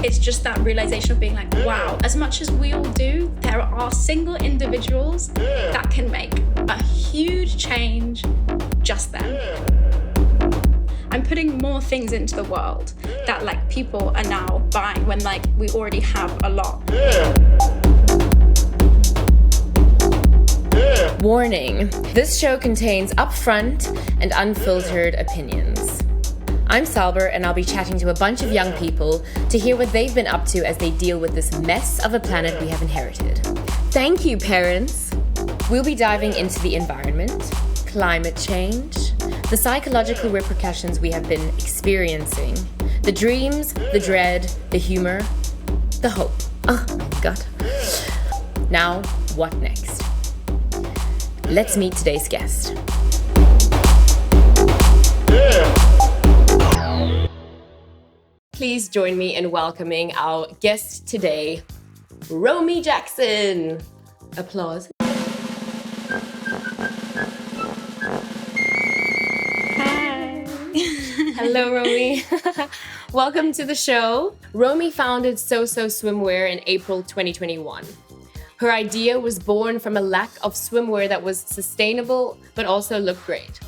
It's just that realization of being like, wow, as much as we all do, there are single individuals that can make a huge change just then. I'm putting more things into the world that like people are now buying when like we already have a lot. Warning, this show contains upfront and unfiltered opinions. I'm Salber, and I'll be chatting to a bunch of young people to hear what they've been up to as they deal with this mess of a planet we have inherited. Thank you, parents. We'll be diving into the environment, climate change, the psychological repercussions we have been experiencing, the dreams, the dread, the humor, the hope. Oh my God. Now, what next? Let's meet today's guest. Please join me in welcoming our guest today, Romy Jackson. Applause. Hi. Hello, Romy. Welcome to the show. Romy founded Swimwear in April 2021. Her idea was born from a lack of swimwear that was sustainable, but also looked great.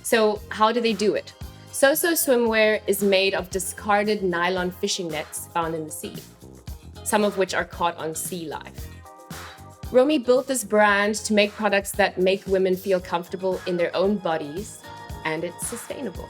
So how do they do it? Swimwear is made of discarded nylon fishing nets found in the sea, some of which are caught on sea life. Romy built this brand to make products that make women feel comfortable in their own bodies, and it's sustainable.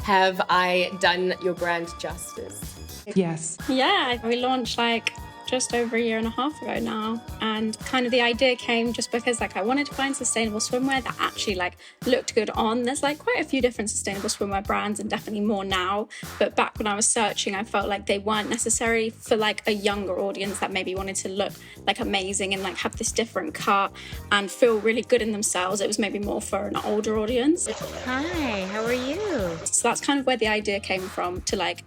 Have I done your brand justice? Yes. Yeah, we launched like just over a year and a half ago now, and kind of the idea came just because like I wanted to find sustainable swimwear that actually like looked good on. There's like quite a few different sustainable swimwear brands and definitely more now, but back when I was searching I felt like they weren't necessary for like a younger audience that maybe wanted to look like amazing and like have this different cut and feel really good in themselves. It was maybe more for an older audience. Hi, how are you? So that's kind of where the idea came from, to like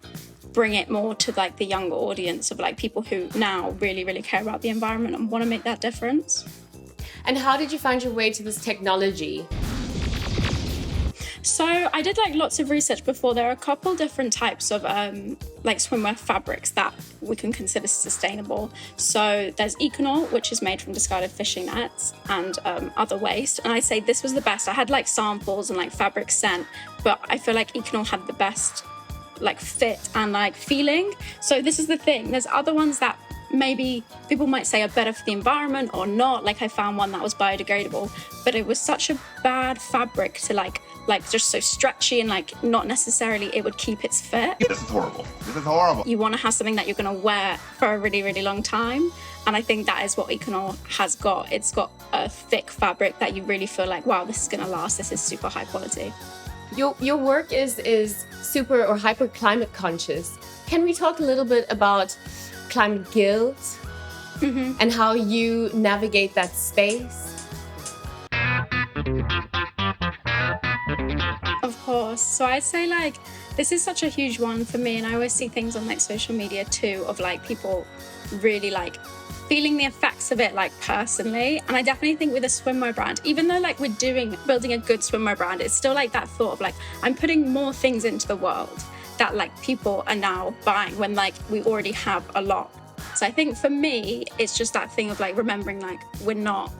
bring it more to like the younger audience of like people who now really, really care about the environment and want to make that difference. And how did you find your way to this technology? So I did like lots of research before. There are a couple different types of like swimwear fabrics that we can consider sustainable. So there's Econol, which is made from discarded fishing nets and other waste. And I'd say this was the best. I had like samples and like fabric scent, but I feel like Econol had the best like fit and like feeling. So this is the thing, there's other ones that maybe people might say are better for the environment or not. Like I found one that was biodegradable, but it was such a bad fabric to like just so stretchy and like not necessarily it would keep its fit. This is horrible. This is horrible. You want to have something that you're going to wear for a really, really long time. And I think that is what Econol has got. It's got a thick fabric that you really feel like, wow, this is going to last. This is super high quality. Your work is super or hyper climate conscious. Can we talk a little bit about climate guilt and how you navigate that space? Of course. So I'd say like this is such a huge one for me, and I always see things on like social media too of like people really like feeling the effects of it like personally. And I definitely think with a swimwear brand, even though like we're building a good swimwear brand, it's still like that thought of like I'm putting more things into the world that like people are now buying when like we already have a lot. So I think for me it's just that thing of like remembering like we're not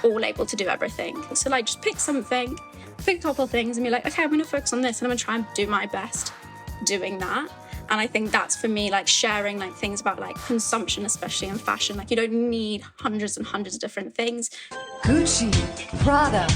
all able to do everything. So like just pick something, pick a couple of things and be like, okay, I'm going to focus on this and I'm going to try and do my best doing that. And I think that's for me, like sharing like things about like consumption, especially in fashion. Like you don't need hundreds and hundreds of different things. Gucci, Prada,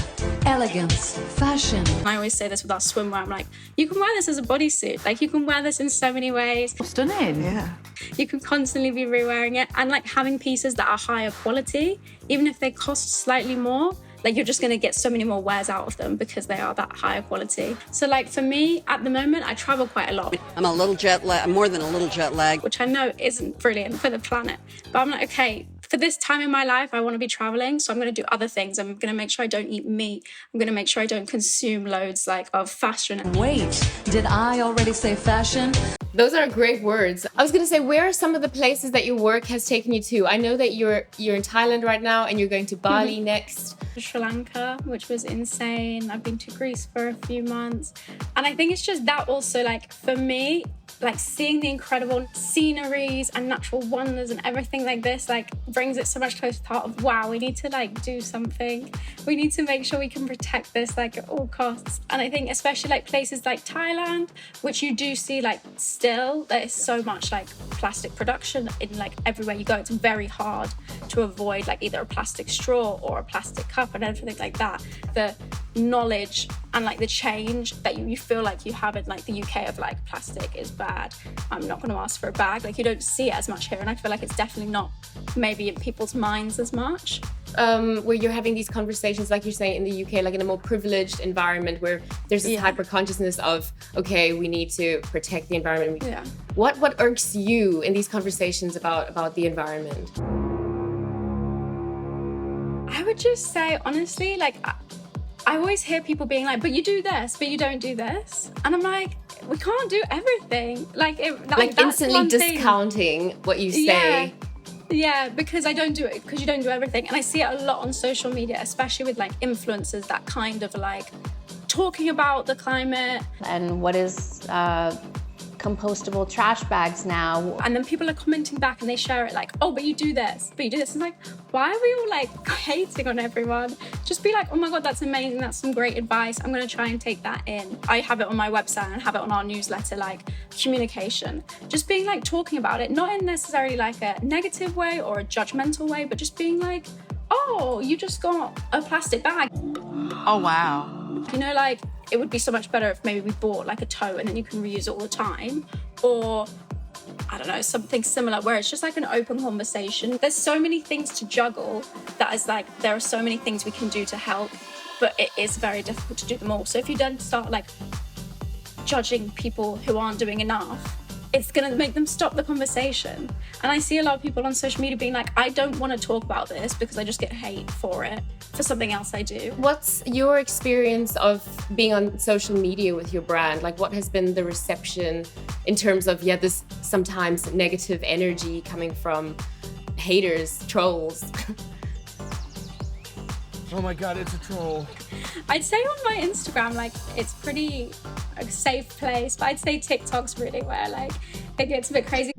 elegance, fashion. And I always say this with our swimwear. I'm like, you can wear this as a bodysuit. Like you can wear this in so many ways. Stunning. Yeah. You can constantly be re-wearing it. And like having pieces that are higher quality, even if they cost slightly more, like you're just going to get so many more wears out of them because they are that higher quality. So like for me at the moment, I travel quite a lot. I'm a little I'm more than a little jet lag. Which I know isn't brilliant for the planet. But I'm like, okay, for this time in my life, I want to be traveling. So I'm going to do other things. I'm going to make sure I don't eat meat. I'm going to make sure I don't consume loads like of fashion. Wait, did I already say fashion? Those are great words. I was going to say, where are some of the places that your work has taken you to? I know that you're in Thailand right now and you're going to Bali next. Sri Lanka, which was insane. I've been to Greece for a few months. And I think it's just that also, like, for me, like seeing the incredible sceneries and natural wonders and everything like this, like, brings it so much closer to the heart of, wow, we need to like do something. We need to make sure we can protect this like at all costs. And I think especially like places like Thailand, which you do see like still, there is so much like plastic production in like everywhere you go. It's very hard to avoid like either a plastic straw or a plastic cup and everything like that. The knowledge and like the change that you feel like you have in like the UK of like plastic is bad. I'm not going to ask for a bag. Like, you don't see it as much here, and I feel like it's definitely not maybe in people's minds as much. Where you're having these conversations, like you're saying, in the UK, like in a more privileged environment where there's this hyper consciousness of, okay, we need to protect the environment. Yeah. What irks you in these conversations about the environment? I would just say, honestly, like, I always hear people being like, but you do this, but you don't do this. And I'm like, we can't do everything. Like instantly discounting what you say. Yeah, because I don't do it, because you don't do everything. And I see it a lot on social media, especially with like influencers that kind of like talking about the climate. And what is compostable trash bags now. And then people are commenting back and they share it like, oh, but you do this, but you do this. And like, why are we all like hating on everyone? Just be like, oh my God, that's amazing. That's some great advice. I'm going to try and take that in. I have it on my website and have it on our newsletter, like communication. Just being like talking about it, not in necessarily like a negative way or a judgmental way, but just being like, oh, you just got a plastic bag. Oh, wow. You know, like, it would be so much better if maybe we bought like a tote and then you can reuse it all the time. Or, I don't know, something similar where it's just like an open conversation. There's so many things to juggle that is like, there are so many things we can do to help, but it is very difficult to do them all. So if you don't start like judging people who aren't doing enough, it's going to make them stop the conversation. And I see a lot of people on social media being like, I don't want to talk about this because I just get hate for it, for something else I do. What's your experience of being on social media with your brand? Like, what has been the reception in terms of, this sometimes negative energy coming from haters, trolls? Oh my God, it's a troll. I'd say on my Instagram, like, it's pretty a safe place, but I'd say TikTok's really where like it gets a bit crazy.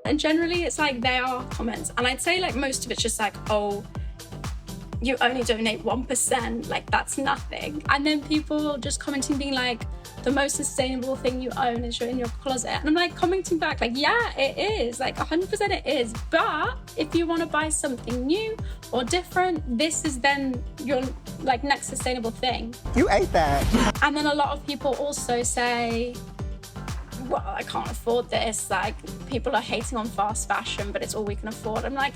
And generally it's like there are comments, and I'd say like most of it's just like, oh, you only donate 1%, like that's nothing. And then people just commenting being like, the most sustainable thing you own is in your closet. And I'm like commenting back like, yeah, it is, like 100% it is. But if you want to buy something new or different, this is then your like next sustainable thing. You ate that. And then a lot of people also say, well, I can't afford this. Like, people are hating on fast fashion, but it's all we can afford. I'm like,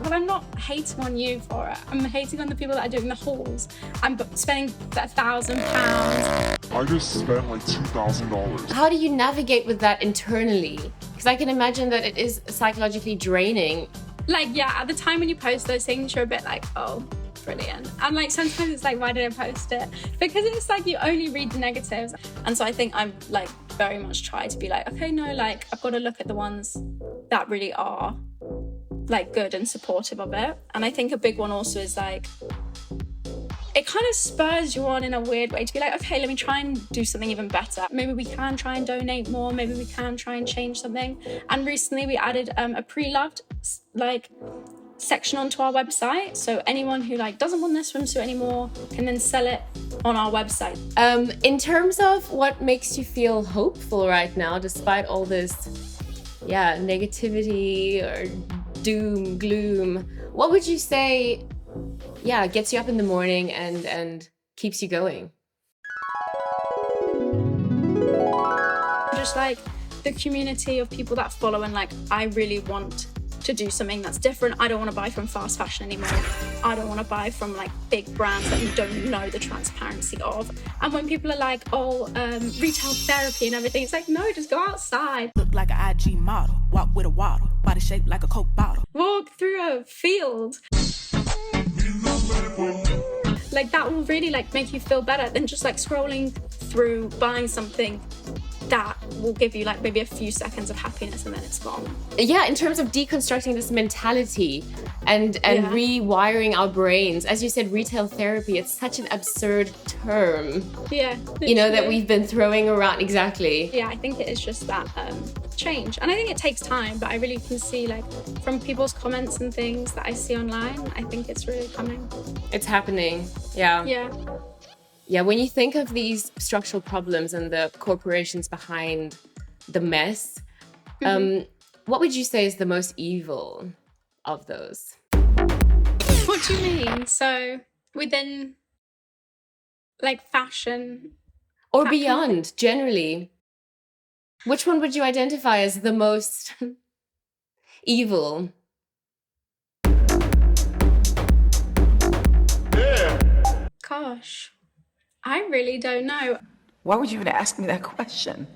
well, I'm not hating on you for it. I'm hating on the people that are doing the hauls. I'm spending £1,000. I just spent like $2,000. How do you navigate with that internally? Because I can imagine that it is psychologically draining. Like, yeah, at the time when you post those things, you're a bit like, oh, brilliant. And like sometimes it's like, why did I post it? Because it's like you only read the negatives. And so I think I'm like very much try to be like, okay, no, like I've got to look at the ones that really are like good and supportive of it. And I think a big one also is like, it kind of spurs you on in a weird way to be like, okay, let me try and do something even better. Maybe we can try and donate more. Maybe we can try and change something. And recently we added a pre-loved like section onto our website. So anyone who like doesn't want this swimsuit anymore can then sell it on our website. In terms of what makes you feel hopeful right now, despite all this, negativity or doom, gloom, what would you say, gets you up in the morning and keeps you going? Just like the community of people that follow and like, I really want to do something that's different. I don't want to buy from fast fashion anymore. I don't want to buy from like big brands that you don't know the transparency of. And when people are like, oh, retail therapy and everything, it's like, no, just go outside. Look like an IG model, walk with a waddle, body shaped like a Coke bottle. Walk through a field. Like that will really like make you feel better than just like scrolling through buying something that will give you like maybe a few seconds of happiness and then it's gone. Yeah, in terms of deconstructing this mentality and rewiring our brains. As you said, retail therapy, it's such an absurd term. Yeah. You know, that we've been throwing around. Exactly. Yeah, I think it is just that change. And I think it takes time, but I really can see like from people's comments and things that I see online, I think it's really coming. It's happening. Yeah. Yeah. Yeah, when you think of these structural problems and the corporations behind the mess, what would you say is the most evil of those? What do you mean? So within like fashion? Or beyond, generally. Which one would you identify as the most evil? Gosh, I really don't know. Why would you even ask me that question?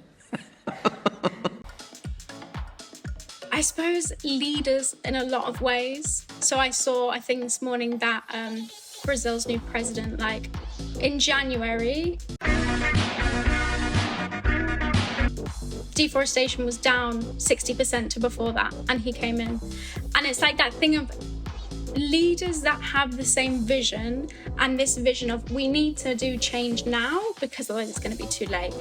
I suppose leaders in a lot of ways. So I think this morning that Brazil's new president, like in January, deforestation was down 60% to before that, and he came in. And it's like that thing of leaders that have the same vision and this vision of we need to do change now because otherwise it's going to be too late.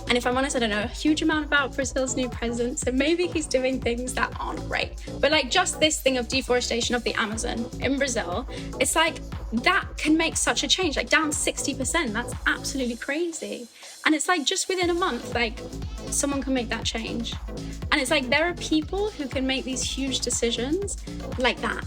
And if I'm honest, I don't know a huge amount about Brazil's new president, so maybe he's doing things that aren't great. But like just this thing of deforestation of the Amazon in Brazil, it's like that can make such a change, like down 60%. That's absolutely crazy. And it's like just within a month, like someone can make that change. And it's like there are people who can make these huge decisions like that.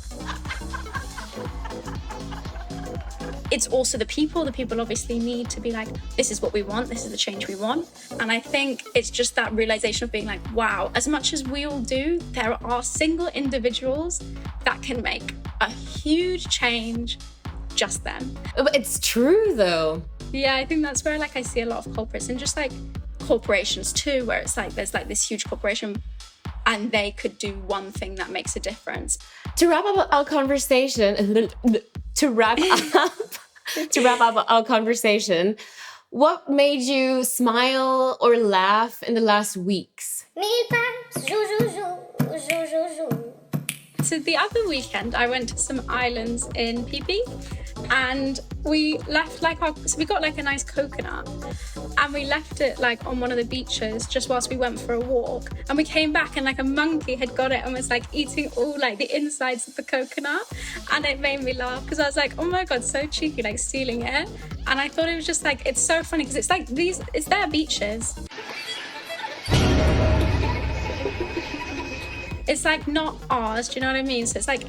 It's also the people obviously need to be like, this is what we want, this is the change we want. And I think it's just that realization of being like, wow, as much as we all do, there are single individuals that can make a huge change, just them. It's true though. Yeah, I think that's where like I see a lot of culprits, and just like corporations too, where it's like there's like this huge corporation and they could do one thing that makes a difference. To wrap up our conversation, what made you smile or laugh in the last weeks? So the other weekend, I went to some islands in PP, and we left so we got like a nice coconut, and we left it like on one of the beaches just whilst we went for a walk. And we came back and like a monkey had got it and was like eating all like the insides of the coconut, and it made me laugh because I was like, oh my god, so cheeky, like stealing it. And I thought it was just like, it's so funny because it's like it's their beaches. It's like not ours, do you know what I mean? So it's like,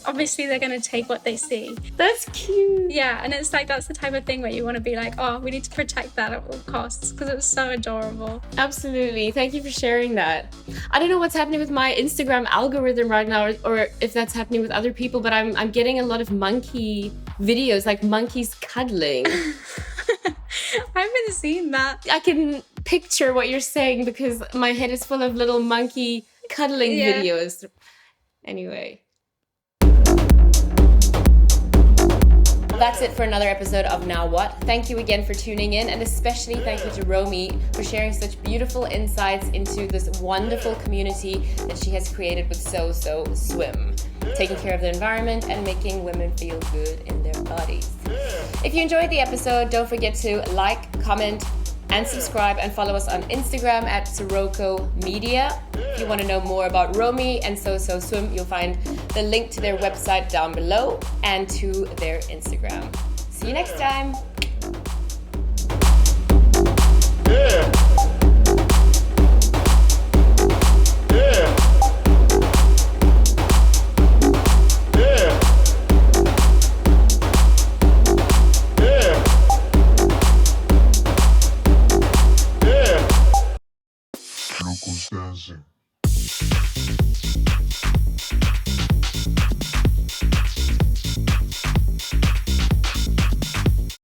obviously they're going to take what they see. That's cute. Yeah, and it's like, that's the type of thing where you want to be like, oh, we need to protect that at all costs because it was so adorable. Absolutely. Thank you for sharing that. I don't know what's happening with my Instagram algorithm right now, or if that's happening with other people, but I'm getting a lot of monkey videos, like monkeys cuddling. I haven't seen that. I can picture what you're saying because my head is full of little monkey cuddling videos. Anyway. That's it for another episode of Now What. Thank you again for tuning in, and especially thank you to Romy for sharing such beautiful insights into this wonderful community that she has created with So Swim, taking care of the environment and making women feel good in their bodies. If you enjoyed the episode, don't forget to like, comment, and subscribe, and follow us on Instagram at Sirocco Media. If you want to know more about Romy and So Swim, you'll find the link to their website down below and to their Instagram. See you next time.